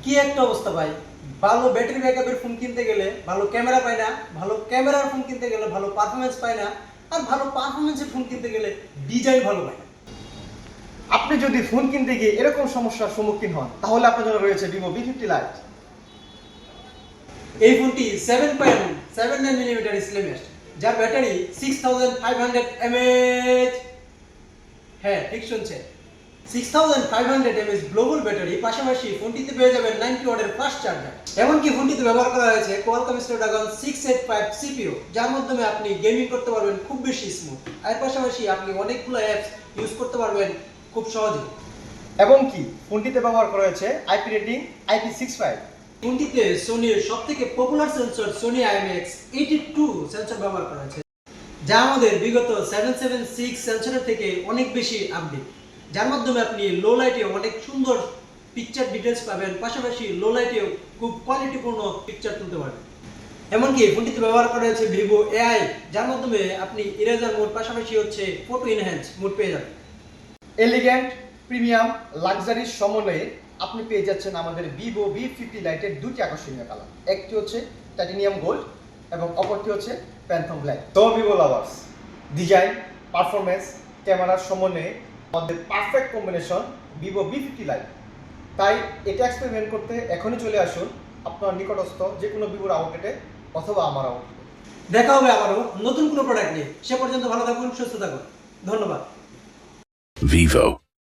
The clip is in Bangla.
কি একটা অবস্থা ভাই, ভালো ব্যাটারি ব্যাকআপের ফোন কিনতে গেলে ভালো ক্যামেরা পায় না, ভালো ক্যামেরার ফোন কিনতে গেলে ভালো পারফরমেন্স পায় না, আর ভালো পারফরমেন্সের ফোন কিনতে গেলে ডিজাইন ভালো পায় না। আপনি যদি ফোন কিনতে গিয়ে এরকম সমস্যার সম্মুখীন হন তাহলে আপনার জন্য রয়েছে ভিভো V50 Lite। এই ফোনটি 7.79 mm স্লিমেস্ট, যার ব্যাটারি 6500 mAh। হ্যাঁ, ঠিক শুনছেন, 6500 mAh গ্লোবাল ব্যাটারি, পাশাপাশি ফোনটিতে পেয়ে যাবেন 90 ওয়াটের ফাস্ট চার্জার। এমনকি ফোনটিতে ব্যবহার করা হয়েছে কোয়ালকম স্ন্যাপড্রাগন 685 CPU, যার মাধ্যমে আপনি গেমিং করতে পারবেন খুব বেশি স্মুথ, আর পাশাপাশি আপনি অনেকগুলো অ্যাপস ইউজ করতে পারবেন খুব সহজেই। এবং কি ফোনটিতে ব্যবহার করা হয়েছে IP রেটিং IP65। ফোনটিতে সোনির সবথেকে popular sensor Sony IMX82 sensor ব্যবহার করা হয়েছে, যা আমাদের বিগত 776 সেন্সরের থেকে অনেক বেশি আপডেট, যার মাধ্যমে আপনি লো লাইটে অনেক সুন্দর পিকচার ডিটেলস পাবেন, পাশাপাশি লো লাইটেও খুব কোয়ালিটিপূর্ণ পিকচার তুলতে পারবেন। এমনকি ফোনটিতে ব্যবহার করা হয়েছে ভিভো AI, যার মাধ্যমে আপনি ইরেজার মোড, পাশাপাশি হচ্ছে ফটো এনহ্যান্স মোড পেয়ে যাবেন। এলিগ্যান্ট, প্রিমিয়াম, লাক্সারির সমন্বয়ে আপনি পেয়ে যাচ্ছেন আমাদের ভিভো V50 Lite-এর দুটি আকর্ষণীয় কালার। একটি হচ্ছে টাইটানিয়াম গোল্ড এবং অপরটি হচ্ছে প্যান্থম ব্ল্যাক। তো ভিভো লাভার্স, ডিজাইন, পারফরমেন্স, ক্যামেরার সমন্বয়ে আমাদের perfect combination Vivo V50 Lite। তাই এটা এক্সপেরিমেন্ট করতে এখনই চলে আসুন আপনার নিকটস্থ যে কোনো ভিভোর আউটলেটে অথবা আমার আউটলেটে। দেখা হবে আবারও নতুন কোনো প্রোডাক্ট নিয়ে। সে পর্যন্ত ভালো থাকুন, সুস্থ থাকুন। ধন্যবাদ। Vivo.